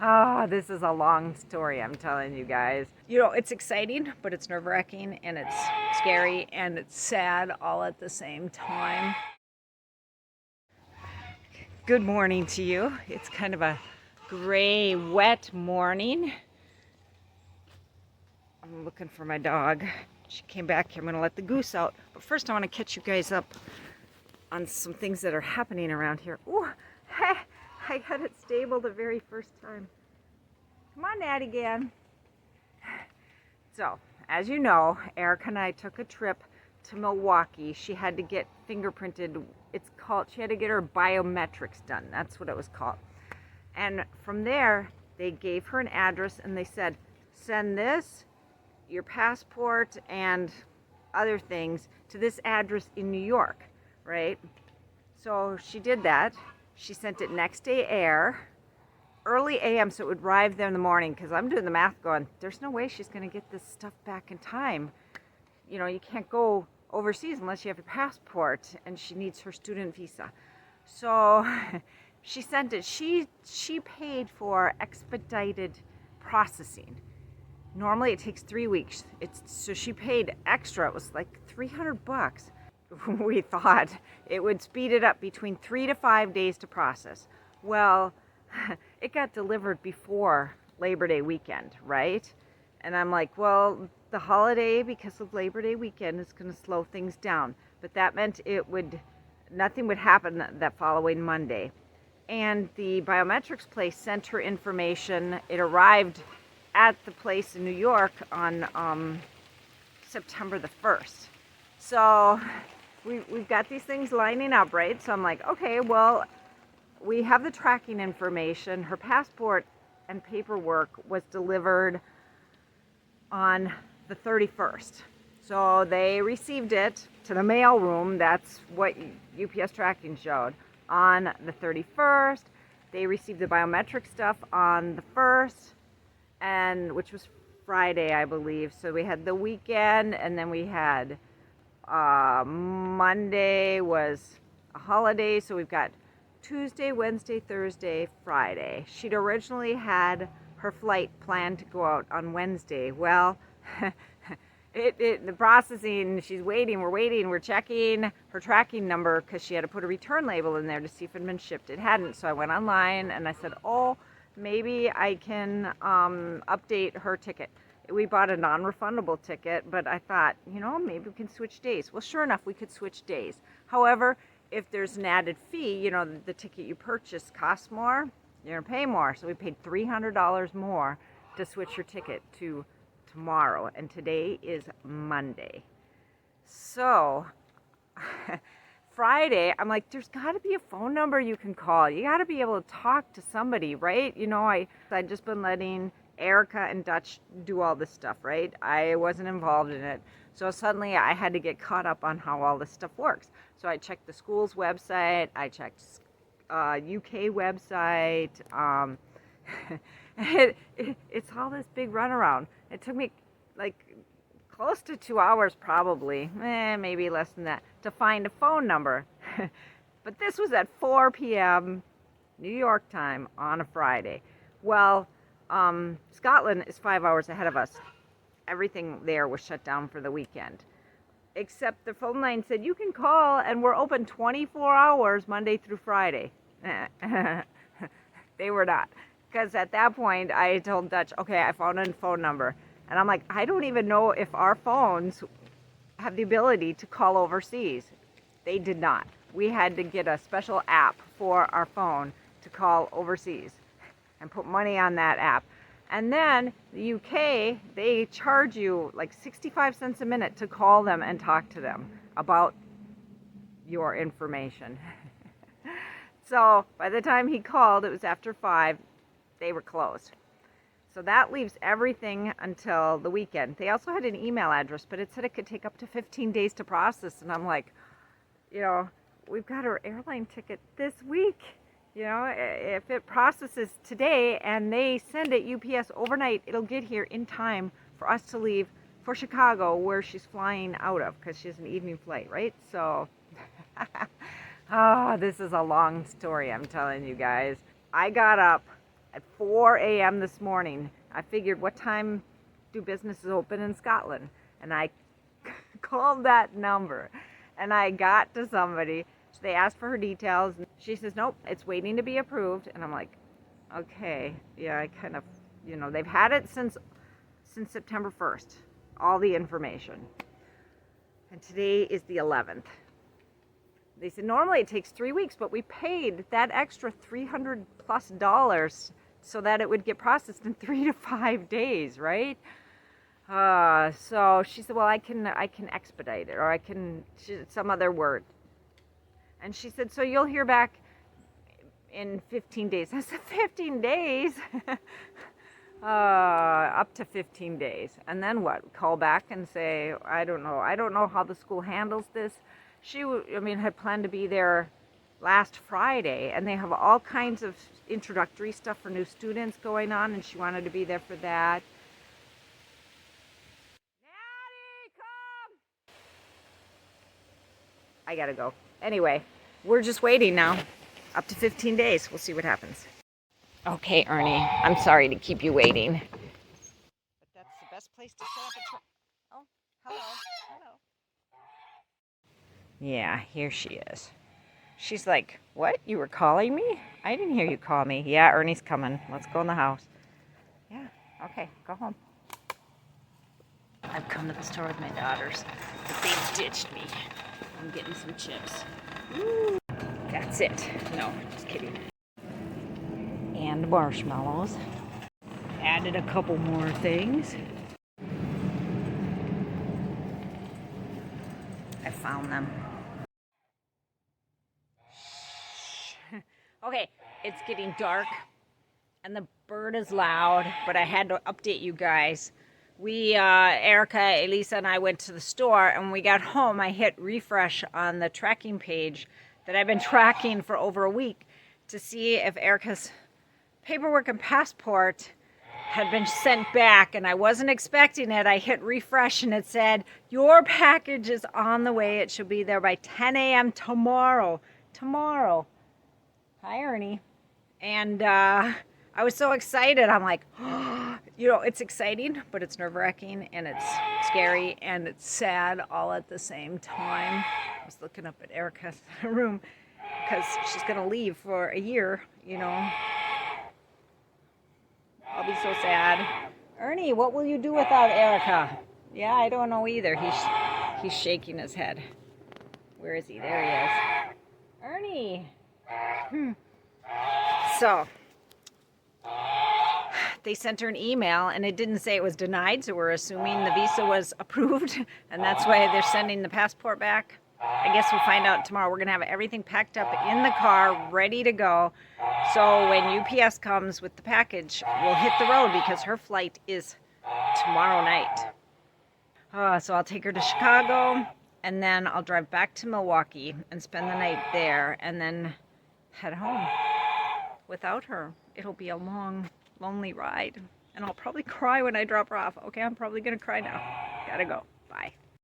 Oh, this is a long story, I'm telling you guys. You know, it's exciting, but it's nerve-wracking and it's scary and it's sad all at the same time. Good morning to you. It's kind of a gray, wet morning. I'm looking for my dog. She came back here. I'm going to let the goose out. But first, I want to catch you guys up on some things that are happening around here. Ooh, hey, I got it stable the very first time. Come on, Natty-gan. So, as you know, Erica and I took a trip to Milwaukee. She had to get fingerprinted. She had to get her biometrics done. That's what it was called. And from there, they gave her an address and they said, send this, your passport, and other things to this address in New York, right? So she did that. She sent it next day air, early AM, so it would arrive there in the morning, because I'm doing the math going, there's no way she's going to get this stuff back in time. You know, you can't go overseas unless you have your passport, and she needs her student visa. So she sent it. She paid for expedited processing. Normally it takes 3 weeks. So she paid extra. It was like $300. We thought it would speed it up between 3 to 5 days to process. Well, it got delivered before Labor Day weekend, right? And I'm like, well, the holiday, because of Labor Day weekend, is going to slow things down. But that meant nothing would happen that following Monday. And the biometrics place sent her information. It arrived at the place in New York on September the 1st. So we've got these things lining up, right? So I'm like, okay, well, we have the tracking information. Her passport and paperwork was delivered on the 31st. So they received it to the mail room. That's what UPS tracking showed. On the 31st, they received the biometric stuff on the 1st, which was Friday, I believe. So we had the weekend, and then we had Monday was a holiday. So we've got Tuesday, Wednesday, Thursday, Friday. She'd originally had her flight planned to go out on Wednesday. Well, the processing, she's waiting, we're checking her tracking number because she had to put a return label in there to see if it had been shipped. It hadn't, so I went online and I said, oh, maybe I can update her ticket. We bought a non-refundable ticket, but I thought, maybe we can switch days. Well, sure enough, we could switch days. However, if there's an added fee, the ticket you purchase costs more, you're going to pay more. So we paid $300 more to switch your ticket to tomorrow. And today is Monday. So Friday, I'm like, there's got to be a phone number you can call. You got to be able to talk to somebody, right? I'd just been letting Erica and Dutch do all this stuff, right? I wasn't involved in it. So suddenly I had to get caught up on how all this stuff works. So I checked the school's website, I checked UK website. It's all this big runaround. It took me like close to 2 hours probably, maybe less than that, to find a phone number. But this was at 4 p.m. New York time on a Friday. Well, Scotland is 5 hours ahead of us. Everything there was shut down for the weekend. Except the phone line said, you can call and we're open 24 hours Monday through Friday. They were not. Because at that point, I told Dutch, okay, I found a phone number. And I'm like, I don't even know if our phones have the ability to call overseas. They did not. We had to get a special app for our phone to call overseas and put money on that app. And then the UK, they charge you like 65 cents a minute to call them and talk to them about your information. So by the time he called, it was after 5, they were closed. So that leaves everything until the weekend. They also had an email address, but it said it could take up to 15 days to process. And I'm like, we've got our airline ticket this week. If it processes today and they send it UPS overnight, it'll get here in time for us to leave for Chicago, where she's flying out of, because she has an evening flight, right? So, oh, this is a long story, I'm telling you guys. I got up at 4 a.m. this morning. I figured, what time do businesses open in Scotland? And I called that number, and I got to somebody. So they asked for her details. She says, nope, it's waiting to be approved. And I'm like, okay, yeah, I kind of, you know, they've had it since September 1st, all the information. And today is the 11th. They said normally it takes 3 weeks, but we paid that extra $300+ so that it would get processed in 3 to 5 days, right? So she said, well, I can expedite it, or I can, some other word. And she said, so you'll hear back in 15 days. I said, 15 days? Up to 15 days. And then what? Call back and say, I don't know how the school handles this. She, had planned to be there last Friday, and they have all kinds of introductory stuff for new students going on, and she wanted to be there for that. Natty, come! I gotta go. Anyway, we're just waiting now. Up to 15 days. We'll see what happens. Okay, Ernie, I'm sorry to keep you waiting. But that's the best place to set up a trap. Oh, hello. Yeah, here she is. She's like, what? You were calling me? I didn't hear you call me. Yeah, Ernie's coming. Let's go in the house. Yeah, okay, go home. I've come to the store with my daughters, but they ditched me. I'm getting some chips. Woo. That's it. No, just kidding. And marshmallows. Added a couple more things. I found them. Okay, it's getting dark and the bird is loud, but I had to update you guys. We, Erica, Elisa, and I went to the store, and when we got home, I hit refresh on the tracking page that I've been tracking for over a week to see if Erica's paperwork and passport had been sent back, and I wasn't expecting it. I hit refresh and it said, your package is on the way. It should be there by 10 a.m. tomorrow. Tomorrow. Hi, Ernie. And I was so excited. I'm like, oh, it's exciting, but it's nerve-wracking, and it's scary, and it's sad all at the same time. I was looking up at Erica's room because she's going to leave for a year, I'll be so sad. Ernie, what will you do without Erica? Yeah, I don't know either. He's shaking his head. Where is he? There he is. Ernie. So, they sent her an email, and it didn't say it was denied, so we're assuming the visa was approved, and that's why they're sending the passport back. I guess we'll find out tomorrow. We're going to have everything packed up in the car, ready to go. So when UPS comes with the package, we'll hit the road because her flight is tomorrow night. So I'll take her to Chicago, and then I'll drive back to Milwaukee and spend the night there, and then head home. Without her, it'll be a long, lonely ride, and I'll probably cry when I drop her off. Okay, I'm probably going to cry now. Gotta go. Bye.